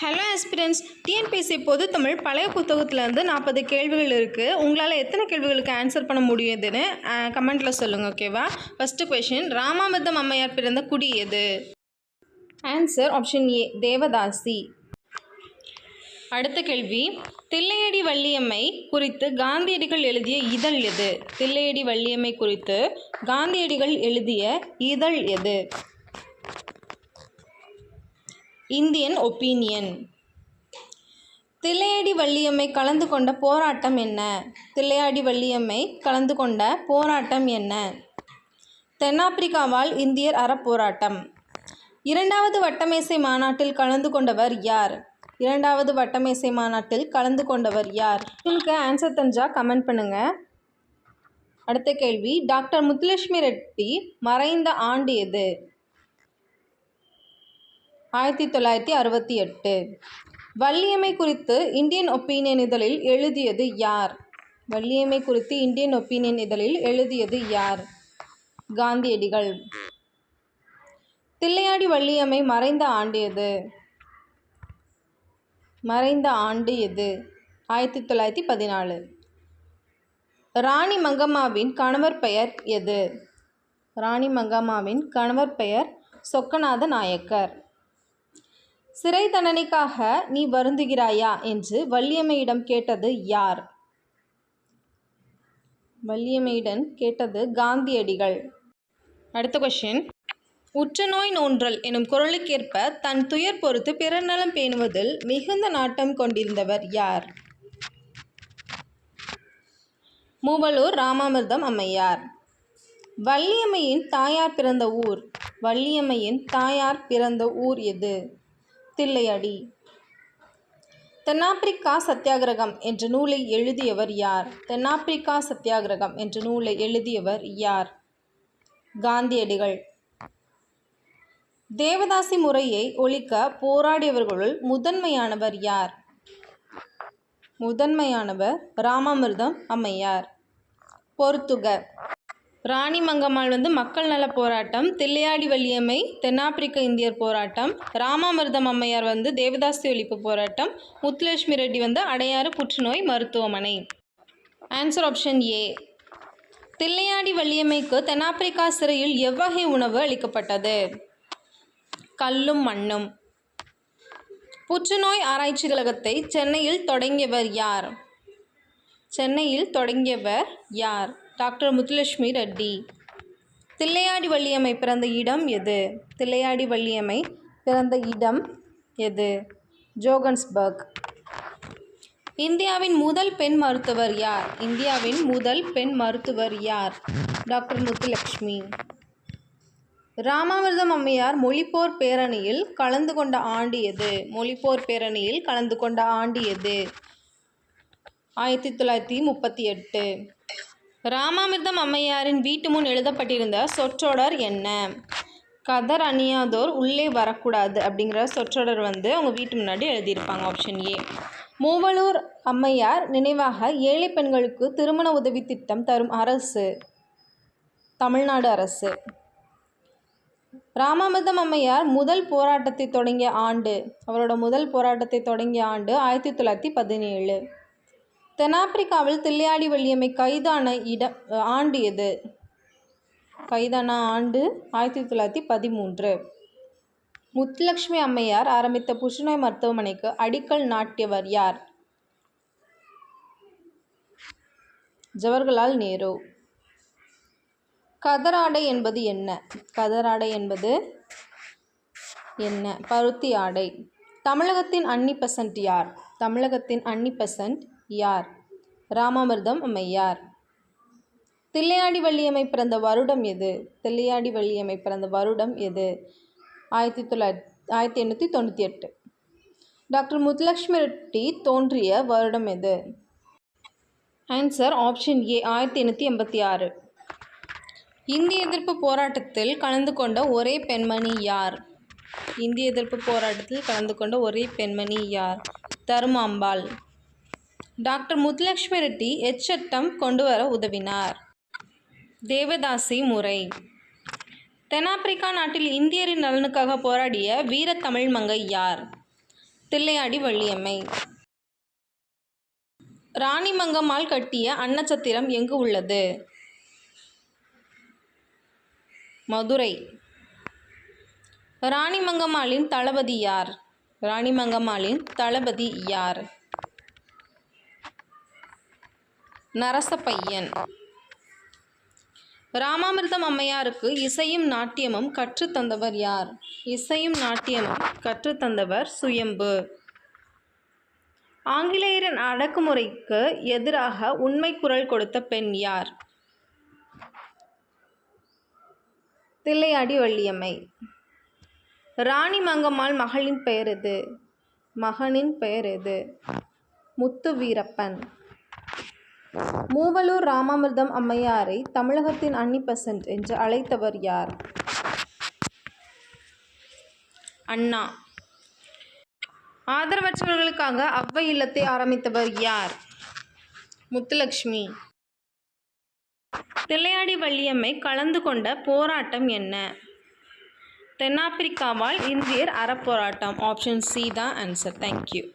Hello aspirants, TNPSC பொது தமிழ் பழைய புத்தகத்துலேருந்து 40 கேள்விகள் இருக்குது. உங்களால் எத்தனை கேள்விகளுக்கு ஆன்சர் பண்ண முடியுதுன்னு கமெண்ட்டில் சொல்லுங்கள், ஓகேவா? ஃபஸ்ட்டு கொஷின், ராமாமிர்தம் அம்மையார் பிறந்த குடி எது? ஆன்சர் ஆப்ஷன் ஏ, தேவதாசி. அடுத்த கேள்வி, தில்லையடி வள்ளியம்மை குறித்து காந்தியடிகள் எழுதிய இதழ் எது? தில்லையடி வள்ளியம்மை குறித்து காந்தியடிகள் எழுதிய இதழ் எது? Indian opinion. தில்லையடி வள்ளியம்மை கலந்து கொண்ட போராட்டம் என்ன? தில்லையாடி வள்ளியம்மை கலந்து கொண்ட போராட்டம் என்ன? தென்னாப்பிரிக்காவால் இந்தியர் அறப்போராட்டம். இரண்டாவது வட்டமேசை மாநாட்டில் கலந்து கொண்டவர் யார்? இரண்டாவது வட்டமேசை மாநாட்டில் கலந்து கொண்டவர் யார்? உங்களுக்கு ஆன்சர் தெரிஞ்சால் கமெண்ட் பண்ணுங்கள். அடுத்த கேள்வி, டாக்டர் முத்துலட்சுமி ரெட்டி மறைந்த ஆண்டு எது? 1968. வள்ளியம்மை குறித்து இந்தியன் ஒப்பீனியன் இதழில் எழுதியது யார்? வள்ளியம்மை குறித்து இந்தியன் ஒப்பீனியன் இதழில் எழுதியது யார்? காந்தியடிகள். தில்லையாடி வள்ளியம்மை மறைந்த ஆண்டு எது? மறைந்த ஆண்டு எது? 1914. ராணி மங்கம்மாவின் கணவர் பெயர் எது? ராணி மங்கம்மாவின் கணவர் பெயர் சொக்கநாத நாயக்கர். சிறை தண்டனைக்காக நீ வருந்துகிறாயா என்று வள்ளியம்மையிடம் கேட்டது யார்? வள்ளியம்மையிடம் கேட்டது காந்தியடிகள். அடுத்த கொஷின், உற்ற நோய் நோன்றல் எனும் குரலுக்கேற்ப தன் துயர் பொறுத்து பிறர் நலம் பேணுவதில் மிகுந்த நாட்டம் கொண்டிருந்தவர் யார்? மூவலூர் ராமாமிர்தம் அம்மையார். வள்ளியம்மையின் தாயார் பிறந்த ஊர். வள்ளியம்மையின் தாயார் பிறந்த ஊர் எது? தில்லையாடி. தென்னாப்பிரிக்கா சத்தியாகிரகம் என்ற நூலை எழுதியவர் யார்? தென்னாப்பிரிக்கா சத்தியாகிரகம் என்ற நூலை எழுதியவர் யார்? காந்தியடிகள். தேவதாசி முறையை ஒழிக்க போராடியவர்களுள் முதன்மையானவர் யார்? முதன்மையானவர் ராமாமிர்தம் அம்மையார். பொறுத்துக. ராணி மங்கம்மாள் மக்கள் நல போராட்டம், தில்லையாடி வள்ளியம்மை தென்னாப்பிரிக்க இந்தியர் போராட்டம், ராமாமிர்தம் அம்மையார் தேவதாசி ஒழிப்பு போராட்டம், முத்துலட்சுமி ரெட்டி அடையாறு புற்றுநோய் மருத்துவமனை. Answer option A. தில்லையாடி வள்ளியம்மைக்கு தென்னாப்பிரிக்கா சிறையில் எவ்வகை உணவு அளிக்கப்பட்டது? கல்லும் மண்ணும். புற்றுநோய் ஆராய்ச்சி கழகத்தை சென்னையில் தொடங்கியவர் யார்? சென்னையில் தொடங்கியவர் யார்? டாக்டர் முத்துலட்சுமி ரெட்டி. தில்லையாடி வள்ளியம்மை பிறந்த இடம் எது? தில்லையாடி வள்ளியம்மை பிறந்த இடம் எது? ஜோகன்ஸ்பர்க். இந்தியாவின் முதல் பெண் மருத்துவர் யார்? இந்தியாவின் முதல் பெண் மருத்துவர் யார்? டாக்டர் முத்துலட்சுமி. ராமாமிர்தம் அம்மையார் மொழிப்போர் பேரணியில் கலந்து கொண்ட ஆண்டு எது? மொழிப்போர் பேரணியில் கலந்து கொண்ட ஆண்டு எது? 1938. ராமாமிர்தம் அம்மையாரின் வீட்டு முன் எழுதப்பட்டிருந்த சொற்றொடர் என்ன? கதர் அணியாதோர் உள்ளே வரக்கூடாது அப்படிங்கிற சொற்றொடர் அவங்க வீட்டு முன்னாடி எழுதியிருப்பாங்க. Option A. மூவலூர் அம்மையார் நினைவாக ஏழை பெண்களுக்கு திருமண உதவி திட்டம் தரும் அரசு தமிழ்நாடு அரசு. ராமாமிர்தம் அம்மையார் முதல் போராட்டத்தை தொடங்கிய ஆண்டு, அவரோட முதல் போராட்டத்தை தொடங்கிய ஆண்டு 1917. தென்னாப்பிரிக்காவில் தில்லையாடி வள்ளியம்மை கைதான ஆண்டு எது? கைதான ஆண்டு 1913. முத்துலட்சுமி அம்மையார் ஆரம்பித்த புற்றுநோய் மருத்துவமனைக்கு அடிக்கல் நாட்டியவர் யார்? ஜவஹர்லால் நேரு. கதராடை என்பது என்ன? கதராடை என்பது என்ன? பருத்தி ஆடை. தமிழகத்தின் அன்னி-பெசன்ட் யார்? தமிழகத்தின் அன்னி-பெசன்ட் யார்? ராமாமிர்தம் அம்மையார். தில்லையாடி வள்ளியம்மை பிறந்த வருடம் எது? தில்லையாடி வள்ளியம்மை பிறந்த வருடம் எது? 1898. டாக்டர் முத்துலட்சுமி ரெட்டி தோன்றிய வருடம் எது? ஆன்சர் ஆப்ஷன் ஏ, 1886. இந்திய எதிர்ப்பு போராட்டத்தில் கலந்து கொண்ட ஒரே பெண்மணி யார்? இந்திய எதிர்ப்பு போராட்டத்தில் கலந்து கொண்ட ஒரே பெண்மணி யார்? தருமாம்பாள். டாக்டர் முத்துலட்சுமி ரெட்டி எச்சட்டம் கொண்டு வர உதவினார்? தேவதாசி முறை. தென்னாப்பிரிக்கா நாட்டில் இந்தியரின் நலனுக்காக போராடிய வீர தமிழ் மங்கை யார்? தில்லையாடி வள்ளியம்மை. ராணிமங்கம்மாள் கட்டிய அன்னச்சத்திரம் எங்கு உள்ளது? மதுரை. ராணிமங்கம்மாளின் தளபதி யார்? ராணிமங்கம்மாளின் தளபதி யார்? நரசப்பையன். ராமாமிர்தம் அம்மையாருக்கு இசையும் நாட்டியமும் கற்றுத்தந்தவர் யார்? இசையும் நாட்டியமும் கற்றுத்தந்தவர் சுயம்பு. ஆங்கிலேயரின் அடக்குமுறைக்கு எதிராக உண்மை குரல் கொடுத்த பெண் யார்? தில்லையாடி வள்ளியம்மை. ராணிமங்கம்மாள் மகளின் பெயர் எது? மகனின் பெயர் எது? முத்துவீரப்பன். மூவலூர் ராமாமிர்தம் அம்மையாரை தமிழகத்தின் அன்னி பெசன்ட் என்று அழைத்தவர் யார்? அண்ணா. ஆதரவற்றவர்களுக்காக அவ்வை இல்லத்தை ஆரம்பித்தவர் யார்? முத்துலட்சுமி. தில்லையாடி வள்ளியம்மை கலந்து கொண்ட போராட்டம் என்ன? தென்னாப்பிரிக்காவால் இந்தியர் அறப்போராட்டம். ஆப்ஷன் சி தான் ஆன்சர். தேங்க்யூ.